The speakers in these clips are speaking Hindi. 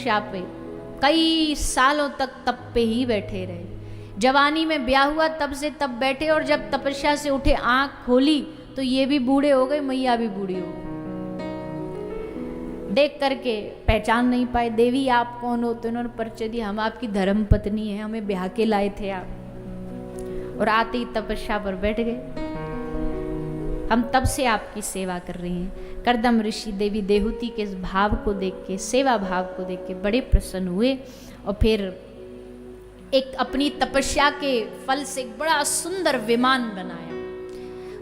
तपस्या पे कई सालों तक तप पे ही बैठे रहे। जवानी में ब्याह हुआ तब से तब बैठे, और जब तपस्या से उठे आंख खोली तो ये भी बूढ़े हो गए, मैया भी बूढ़ी हो गई। देख करके पहचान नहीं पाए, देवी आप कौन हो? तो उन्होंने परिचय दिया, हम आपकी धर्म पत्नी हैं, हमें ब्याह के लाए थे आप। और आते ही तपस्या पर बैठ गए। हम तब से आपकी सेवा कर रहे हैं। कर्दम ऋषि देवी देहूति के इस भाव को देख के, सेवा भाव को देख के बड़े प्रसन्न हुए, और फिर एक अपनी तपस्या के फल से एक बड़ा सुंदर विमान बनाया।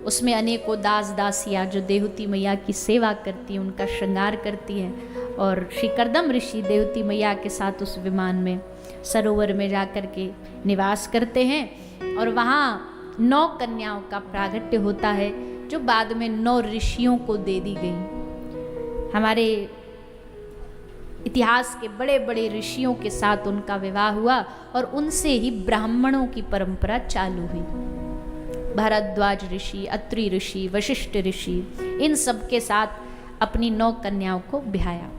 उसमें अनेकों दास दासियां जो देहूति मैया की सेवा करती हैं, उनका श्रृंगार करती हैं, और श्री कर्दम ऋषि देहूति मैया के साथ उस विमान में सरोवर में जाकर के निवास करते हैं। और वहाँ 9 कन्याओं का प्रागट्य होता है, जो बाद में 9 ऋषियों को दे दी गई। हमारे इतिहास के बड़े बड़े ऋषियों के साथ उनका विवाह हुआ, और उनसे ही ब्राह्मणों की परंपरा चालू हुई। भारद्वाज ऋषि, अत्रि ऋषि, वशिष्ठ ऋषि, इन सब के साथ अपनी 9 कन्याओं को ब्याया।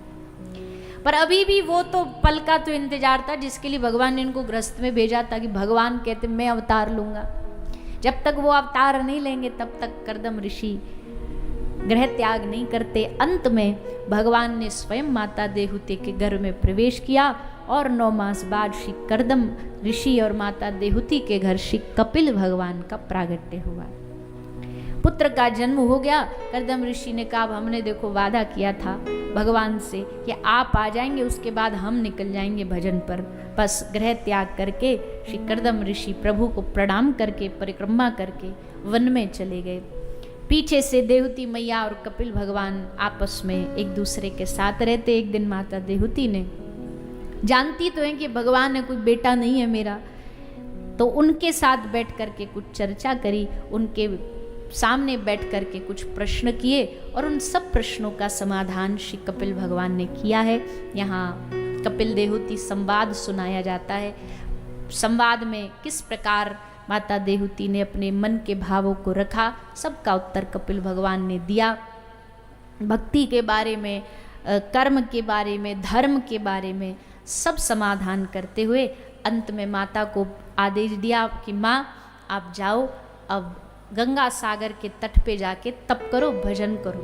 पर अभी भी वो तो पल का तो इंतजार था जिसके लिए भगवान ने इनको गृहस्थ में भेजा था, कि भगवान कहते मैं अवतार लूंगा। जब तक वो अवतार नहीं लेंगे तब तक कर्दम ऋषि गृह त्याग नहीं करते। अंत में भगवान ने स्वयं माता देहूति के गर्भ में प्रवेश किया, और 9 मास बाद श्री कर्दम ऋषि और माता देहूति के घर श्री कपिल भगवान का प्रागट्य हुआ। पुत्र का जन्म हो गया। कर्दम ऋषि ने कहा, हमने देखो वादा किया था भगवान से कि आप आ जाएंगे, उसके बाद हम निकल जाएंगे भजन पर। बस गृह त्याग करके श्री कर्दम ऋषि प्रभु को प्रणाम करके, परिक्रमा करके वन में चले गए। पीछे से देहूति मैया और कपिल भगवान आपस में एक दूसरे के साथ रहते। एक दिन माता देहूति ने, जानती तो है कि भगवान है, कोई बेटा नहीं है मेरा, तो उनके साथ बैठ करके कुछ चर्चा करी, उनके सामने बैठ करके कुछ प्रश्न किए, और उन सब प्रश्नों का समाधान श्री कपिल भगवान ने किया है। यहाँ कपिल देहूति संवाद सुनाया जाता है। संवाद में किस प्रकार माता देहूति ने अपने मन के भावों को रखा, सबका उत्तर कपिल भगवान ने दिया। भक्ति के बारे में, कर्म के बारे में, धर्म के बारे में सब समाधान करते हुए अंत में माता को आदेश दिया कि माँ आप जाओ, अब गंगा सागर के तट पे जाके तप करो, भजन करो।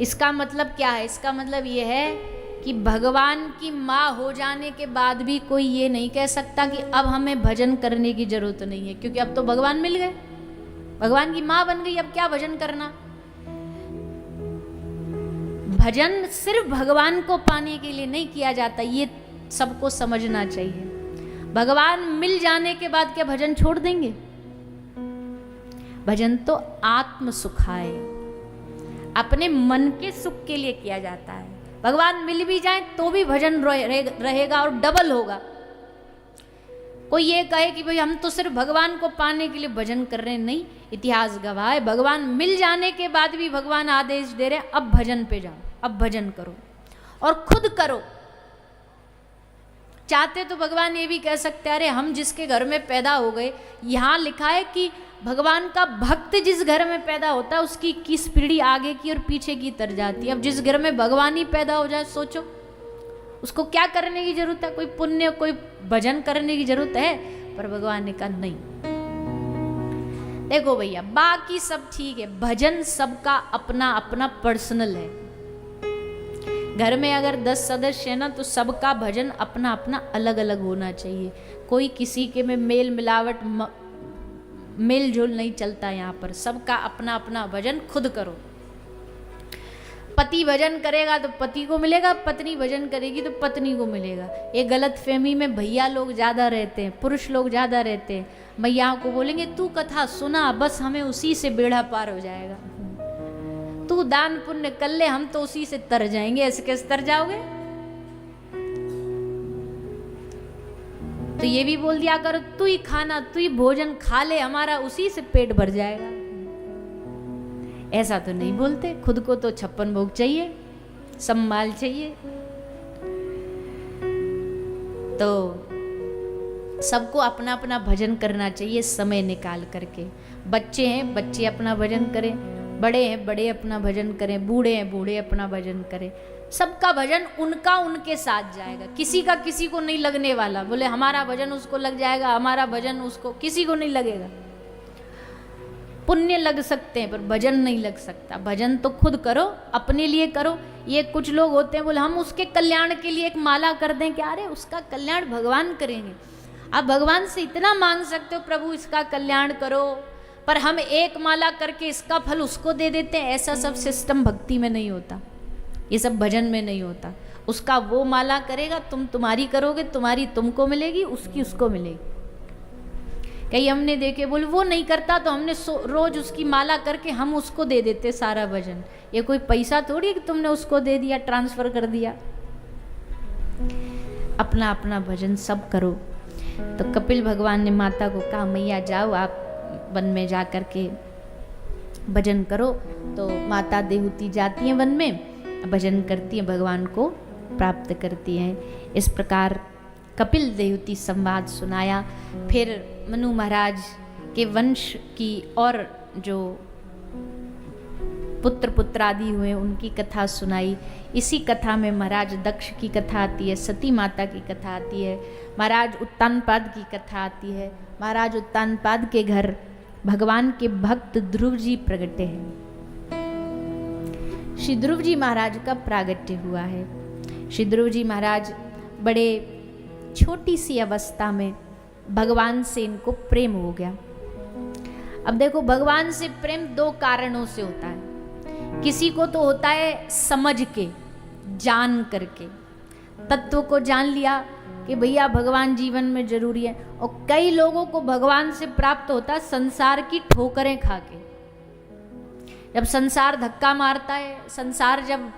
इसका मतलब क्या है? इसका मतलब ये है कि भगवान की माँ हो जाने के बाद भी कोई ये नहीं कह सकता कि अब हमें भजन करने की जरूरत नहीं है, क्योंकि अब तो भगवान मिल गए, भगवान की माँ बन गई, अब क्या भजन करना। भजन सिर्फ भगवान को पाने के लिए नहीं किया जाता, ये सबको समझना चाहिए। भगवान मिल जाने के बाद क्या भजन छोड़ देंगे? भजन तो आत्म सुखाए, अपने मन के सुख के लिए किया जाता है। भगवान मिल भी जाए तो भी भजन रहेगा और डबल होगा। कोई ये कहे कि भाई हम तो सिर्फ भगवान को पाने के लिए भजन कर रहे हैं, नहीं, इतिहास गवाह है भगवान मिल जाने के बाद भी भगवान आदेश दे रहे हैं, अब भजन पे जाओ, अब भजन करो, और खुद करो। चाहते तो भगवान ये भी कह सकते हैं, अरे हम जिसके घर में पैदा हो गए, यहाँ लिखा है कि भगवान का भक्त जिस घर में पैदा होता है उसकी 21 पीढ़ी आगे की और पीछे की तर जाती है। अब जिस घर में भगवान ही पैदा हो जाए, सोचो उसको क्या करने की जरूरत है? कोई पुण्य, कोई भजन करने की जरूरत है? पर भगवान ने कहा नहीं। देखो भैया, बाकी सब ठीक है, भजन सबका अपना अपना पर्सनल है। घर में अगर 10 सदस्य है ना, तो सबका भजन अपना अपना अलग अलग होना चाहिए। कोई किसी के में मेल मिलावट, मेल जोल नहीं चलता। यहाँ पर सबका अपना अपना भजन खुद करो। पति भजन करेगा तो पति को मिलेगा, पत्नी भजन करेगी तो पत्नी को मिलेगा। ये गलत फहमी में भैया लोग ज़्यादा रहते हैं, पुरुष लोग ज़्यादा रहते हैं। मैयाओं को बोलेंगे तू कथा सुना, बस हमें उसी से बेड़ा पार हो जाएगा, तू दान पुण्य कर ले, हम तो उसी से तर जाएंगे। ऐसे कैसे तर जाओगे? तो ये भी बोल दिया करो, तू ही खाना, तू ही भोजन खा ले, हमारा उसी से पेट भर जाएगा। ऐसा तो नहीं बोलते। खुद को तो 56 भोग चाहिए, सम्माल चाहिए। तो सबको अपना अपना भजन करना चाहिए समय निकाल करके। बच्चे हैं, बच्चे अपना भजन करें, बड़े हैं बड़े अपना भजन करें, बूढ़े हैं बूढ़े अपना भजन करें। सबका भजन उनका उनके साथ जाएगा, किसी का किसी को नहीं लगने वाला। बोले हमारा भजन उसको लग जाएगा, हमारा भजन उसको, किसी को नहीं लगेगा। पुण्य लग सकते हैं पर भजन नहीं लग सकता। भजन तो खुद करो, अपने लिए करो। ये कुछ लोग होते हैं बोले हम उसके कल्याण के लिए एक माला कर दें क्या? अरे उसका कल्याण भगवान करेंगे। आप भगवान से इतना मांग सकते हो प्रभु इसका कल्याण करो, पर हम एक माला करके इसका फल उसको दे देते हैं। ऐसा सब सिस्टम भक्ति में नहीं होता, ये सब भजन में नहीं होता। उसका वो माला करेगा, तुम तुम्हारी करोगे, तुम्हारी तुमको मिलेगी, उसकी उसको मिलेगी। कई हमने देखे बोले वो नहीं करता तो हमने रोज उसकी माला करके हम उसको दे देते सारा भजन। ये कोई पैसा थोड़ी कि तुमने उसको दे दिया, ट्रांसफर कर दिया। अपना अपना भजन सब करो। तो कपिल भगवान ने माता को कहा मैया जाओ आप वन में जा कर के भजन करो। तो माता देहूती जाती हैं वन में, भजन करती हैं, भगवान को प्राप्त करती हैं। इस प्रकार कपिल देहूती संवाद सुनाया। फिर मनु महाराज के वंश की और जो पुत्र पुत्रादि हुए उनकी कथा सुनाई। इसी कथा में महाराज दक्ष की कथा आती है, सती माता की कथा आती है, महाराज उत्तानपाद की कथा आती है। महाराज उत्तानपाद के घर भगवान के भक्त ध्रुव जी प्रगटे हैं। श्री ध्रुव जी महाराज का प्रागट्य हुआ है। श्री ध्रुव जी महाराज बड़े छोटी सी अवस्था में भगवान से इनको प्रेम हो गया। अब देखो भगवान से प्रेम दो कारणों से होता है। किसी को तो होता है समझ के, जान करके, तत्व को जान लिया कि भैया भगवान जीवन में जरूरी है। और कई लोगों को भगवान से प्राप्त होता है संसार की ठोकरें खा के। जब संसार धक्का मारता है, संसार जब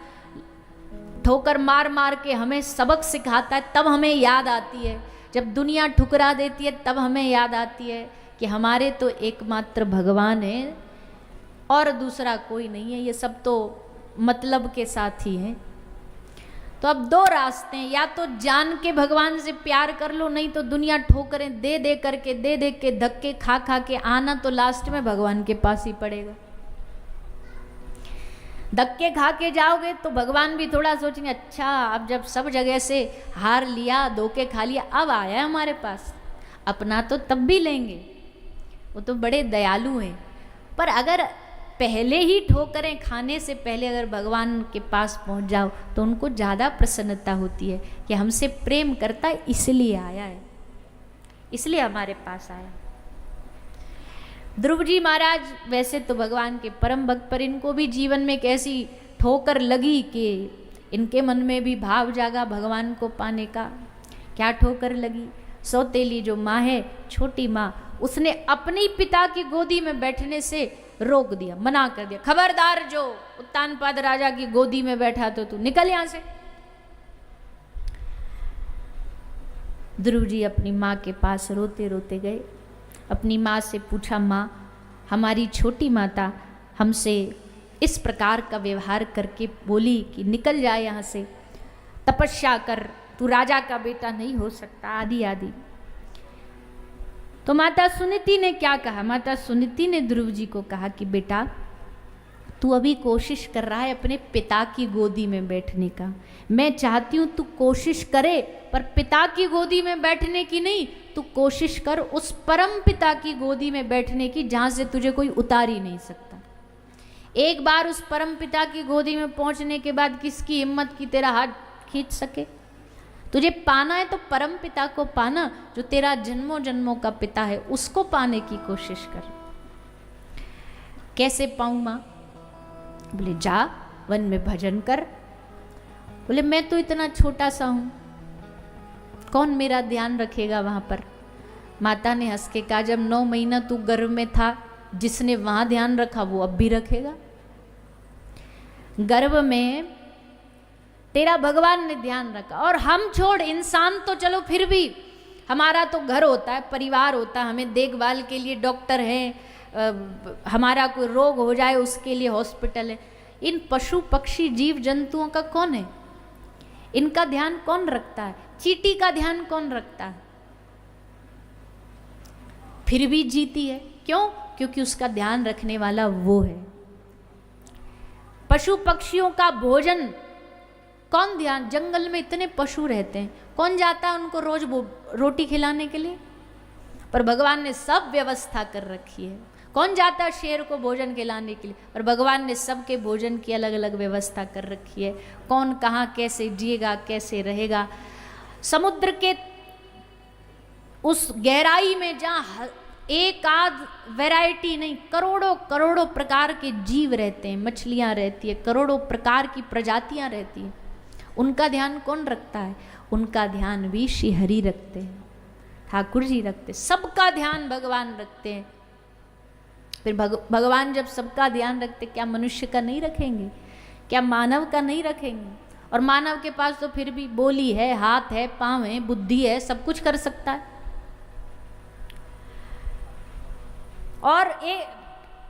ठोकर मार मार के हमें सबक सिखाता है, तब हमें याद आती है। जब दुनिया ठुकरा देती है तब हमें याद आती है कि हमारे तो एकमात्र भगवान है और दूसरा कोई नहीं है। ये सब तो मतलब के साथ ही हैं। तो अब दो रास्ते हैं, या तो जान के भगवान से प्यार कर लो, नहीं तो दुनिया ठोकरें दे दे करके, दे दे के, धक्के खा खा के आना तो लास्ट में भगवान के पास ही पड़ेगा। धक्के खा के जाओगे तो भगवान भी थोड़ा सोचेंगे अच्छा अब जब सब जगह से हार लिया, धोखे खा लिया, अब आया हमारे पास, अपना तो तब भी लेंगे। वो तो बड़े दयालु हैं। पर अगर पहले ही ठोकरें खाने से पहले अगर भगवान के पास पहुंच जाओ तो उनको ज़्यादा प्रसन्नता होती है कि हमसे प्रेम करता है, इसलिए आया है, इसलिए हमारे पास आया। ध्रुव जी महाराज वैसे तो भगवान के परम भक्त, पर इनको भी जीवन में कैसी ठोकर लगी कि इनके मन में भी भाव जागा भगवान को पाने का। क्या ठोकर लगी? सौतेली जो माँ है, छोटी माँ, उसने अपनी पिता की गोदी में बैठने से रोक दिया, मना कर दिया। खबरदार, जो उत्तानपाद राजा की गोदी में बैठा तो तू निकल यहां से। ध्रुव जी अपनी माँ के पास रोते रोते गए। अपनी माँ से पूछा, माँ हमारी छोटी माता हमसे इस प्रकार का व्यवहार करके बोली कि निकल जाए यहाँ से, तपस्या कर, तू राजा का बेटा नहीं हो सकता, आदि आदि। तो माता सुनीति ने क्या कहा? माता सुनीति ने ध्रुव जी को कहा कि बेटा तू अभी कोशिश कर रहा है अपने पिता की गोदी में बैठने का। मैं चाहती हूँ तू कोशिश करे, पर पिता की गोदी में बैठने की नहीं, तू कोशिश कर उस परम पिता की गोदी में बैठने की जहाँ से तुझे कोई उतार ही नहीं सकता। एक बार उस परम पिता की गोदी में पहुँचने के बाद किसकी हिम्मत की तेरा हाथ खींच सके? तुझे पाना है तो परम पिता को पाना, जो तेरा जन्मों जन्मों का पिता है, उसको पाने की कोशिश कर। कैसे पाऊँ माँ? बोले जा वन में भजन कर। बोले मैं तो इतना छोटा सा हूँ, कौन मेरा ध्यान रखेगा वहाँ पर? माता ने हंस के कहा, जब 9 महीना तू गर्भ में था, जिसने वहाँ ध्यान रखा वो अब भी रखेगा। गर्भ में तेरा भगवान ने ध्यान रखा। और हम छोड़, इंसान तो चलो फिर भी हमारा तो घर होता है, परिवार होता है, हमें देखभाल के लिए डॉक्टर है, हमारा कोई रोग हो जाए उसके लिए हॉस्पिटल है। इन पशु पक्षी जीव जंतुओं का कौन है? इनका ध्यान कौन रखता है? चींटी का ध्यान कौन रखता है? फिर भी जीती है, क्यों? क्योंकि उसका ध्यान रखने वाला वो है। पशु पक्षियों का भोजन कौन ध्यान, जंगल में इतने पशु रहते हैं, कौन जाता है उनको रोज रोटी खिलाने के लिए? पर भगवान ने सब व्यवस्था कर रखी है। कौन जाता है शेर को भोजन खिलाने के लिए? पर भगवान ने सबके भोजन की अलग अलग व्यवस्था कर रखी है। कौन कहाँ कैसे जिएगा, कैसे रहेगा। समुद्र के उस गहराई में जहाँ एक आध वैरायटी नहीं, करोड़ों करोड़ों प्रकार के जीव रहते हैं, मछलियाँ रहती है, करोड़ों प्रकार की प्रजातियाँ रहती हैं, उनका ध्यान कौन रखता है? उनका ध्यान भी श्री हरि रखते हैं, ठाकुर जी रखते, सबका ध्यान भगवान रखते हैं। फिर भगवान जब सबका ध्यान रखते, क्या मनुष्य का नहीं रखेंगे? क्या मानव का नहीं रखेंगे? और मानव के पास तो फिर भी बोली है, हाथ है, पाँव है, बुद्धि है, सब कुछ कर सकता है। और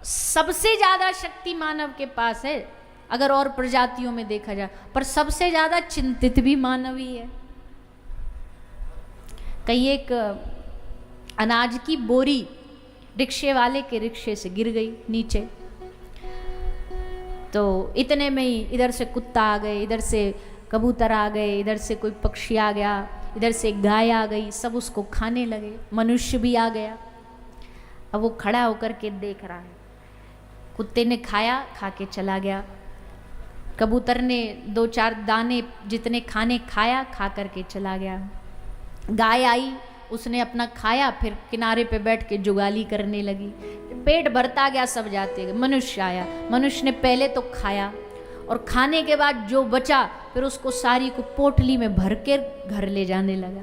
सबसे ज्यादा शक्ति मानव के पास है अगर और प्रजातियों में देखा जाए, पर सबसे ज्यादा चिंतित भी मानव ही है। कहीं एक अनाज की बोरी रिक्शे वाले के रिक्शे से गिर गई नीचे, तो इतने में ही इधर से कुत्ता आ गए, इधर से कबूतर आ गए, इधर से कोई पक्षी आ गया, इधर से गाय आ गई, सब उसको खाने लगे। मनुष्य भी आ गया। अब वो खड़ा होकर के देख रहा है। कुत्ते ने खाया, खा के चला गया। कबूतर ने 2-4 दाने जितने खाने खाया, खा करके चला गया। गाय आई, उसने अपना खाया, फिर किनारे पे बैठ के जुगाली करने लगी। पेट भरता गया, सब जाते गए। मनुष्य आया, मनुष्य ने पहले तो खाया, और खाने के बाद जो बचा फिर उसको सारी को पोटली में भर के घर ले जाने लगा।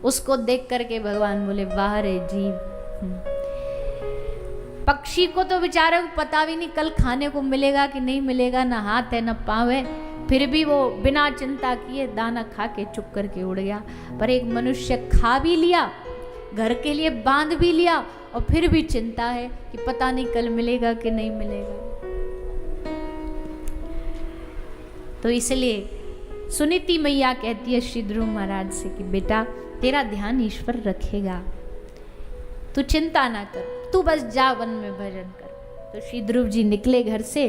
उसको देख करके भगवान बोले, वाह रे जीव। पक्षी को तो बेचारे को पता भी नहीं कल खाने को मिलेगा कि नहीं मिलेगा, ना हाथ है ना पाँव है, फिर भी वो बिना चिंता किए दाना खा के चुप करके उड़ गया। पर एक मनुष्य खा भी लिया, घर के लिए बांध भी लिया, और फिर भी चिंता है कि पता नहीं कल मिलेगा कि नहीं मिलेगा। तो इसलिए सुनीति मैया कहती है श्री ध्रुव महाराज से कि बेटा तेरा ध्यान ईश्वर रखेगा, तू चिंता ना कर, तू बस जा वन में भजन कर। तो श्री ध्रुव जी निकले घर से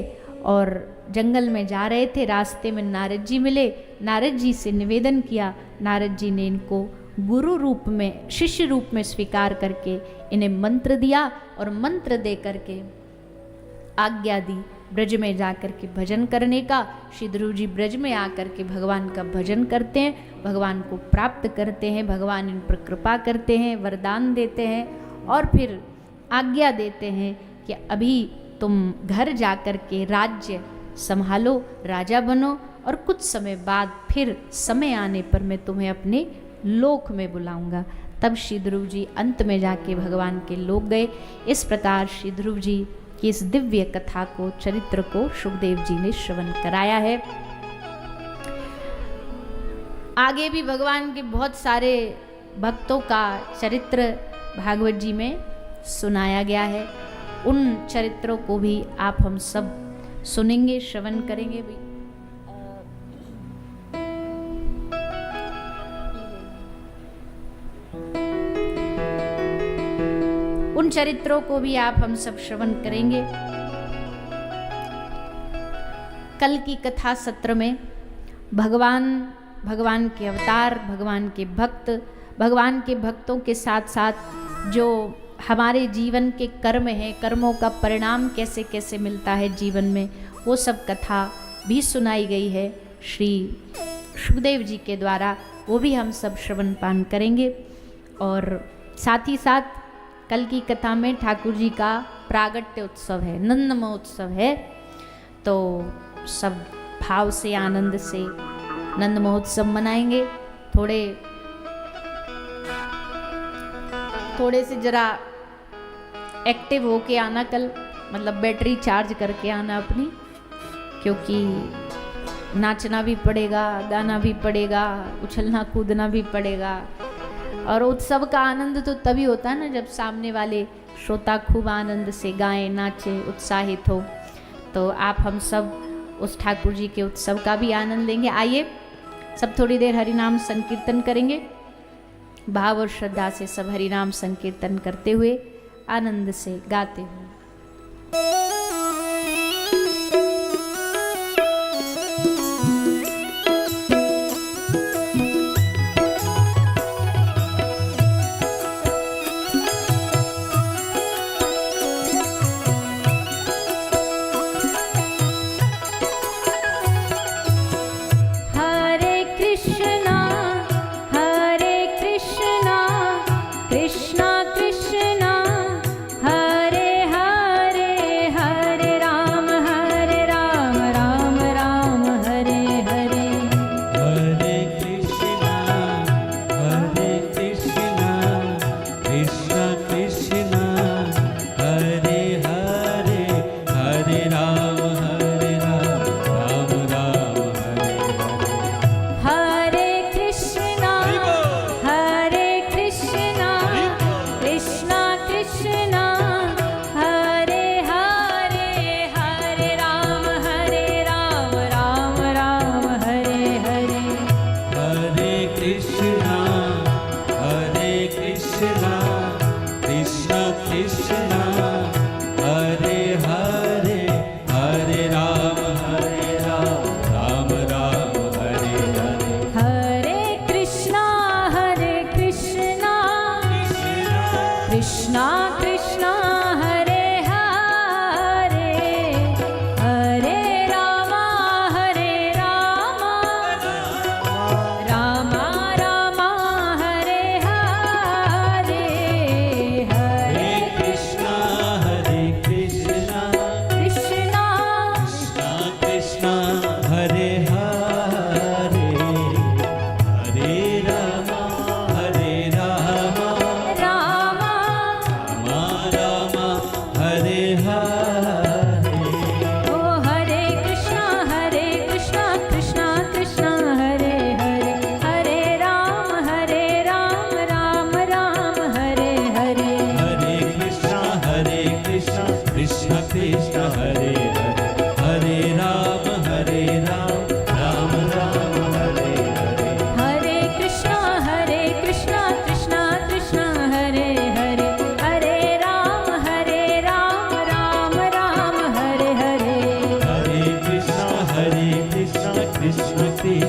और जंगल में जा रहे थे। रास्ते में नारद जी मिले। नारद जी से निवेदन किया। नारद जी ने इनको गुरु रूप में, शिष्य रूप में स्वीकार करके इन्हें मंत्र दिया, और मंत्र दे करके आज्ञा दी ब्रज में जाकर के भजन करने का। श्री ध्रुव जी ब्रज में आकर के भगवान का भजन करते हैं, भगवान को प्राप्त करते हैं, भगवान इन पर कृपा करते हैं, वरदान देते हैं, और फिर आज्ञा देते हैं कि अभी तुम घर जाकर के राज्य संभालो, राजा बनो, और कुछ समय बाद फिर समय आने पर मैं तुम्हें अपने लोक में बुलाऊंगा। तब श्री ध्रुव जी अंत में जाके भगवान के लोक गए। इस प्रकार श्री ध्रुव जी की इस दिव्य कथा को, चरित्र को सुखदेव जी ने श्रवण कराया है। आगे भी भगवान के बहुत सारे भक्तों का चरित्र भागवत जी में सुनाया गया है। उन चरित्रों को भी आप हम सब सुनेंगे, श्रवण करेंगे भी। उन चरित्रों को भी आप हम सब श्रवण करेंगे। कल की कथा सत्र में भगवान के अवतार, भगवान के भक्त, भगवान के भक्तों के साथ साथ जो हमारे जीवन के कर्म हैं, कर्मों का परिणाम कैसे कैसे मिलता है जीवन में, वो सब कथा भी सुनाई गई है श्री सुखदेव जी के द्वारा। वो भी हम सब श्रवण पान करेंगे। और साथ ही साथ कल की कथा में ठाकुर जी का प्रागट्य उत्सव है, नंद महोत्सव है। तो सब भाव से, आनंद से नंद महोत्सव मनाएंगे। थोड़े से जरा एक्टिव होके आना कल, मतलब बैटरी चार्ज करके आना अपनी, क्योंकि नाचना भी पड़ेगा, गाना भी पड़ेगा, उछलना कूदना भी पड़ेगा। और उत्सव का आनंद तो तभी होता है ना जब सामने वाले श्रोता खूब आनंद से गाएं, नाचें, उत्साहित हो। तो आप हम सब उस ठाकुर जी के उत्सव का भी आनंद लेंगे। आइए सब थोड़ी देर हरिनाम संकीर्तन करेंगे। भाव और श्रद्धा से सब हरिनाम संकीर्तन करते हुए, आनंद से गाते हुए।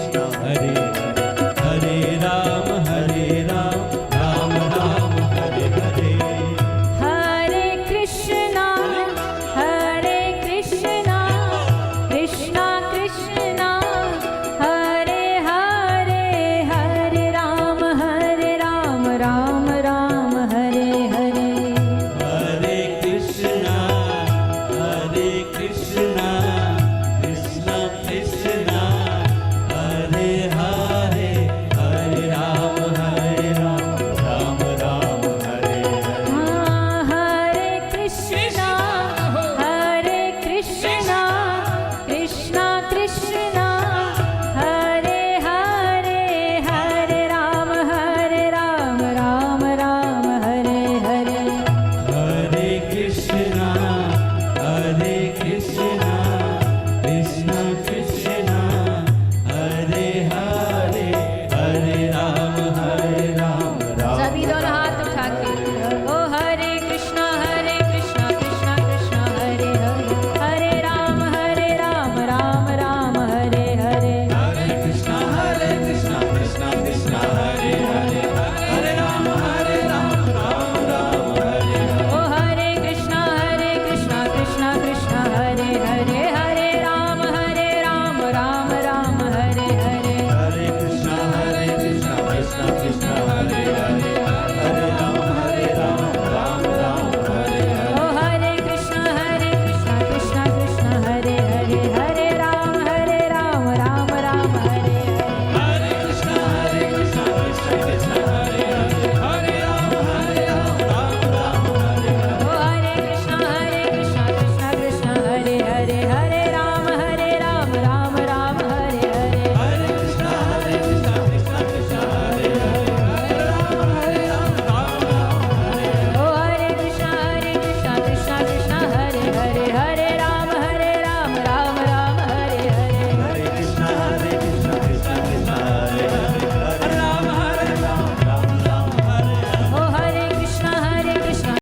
कृष्ण हरे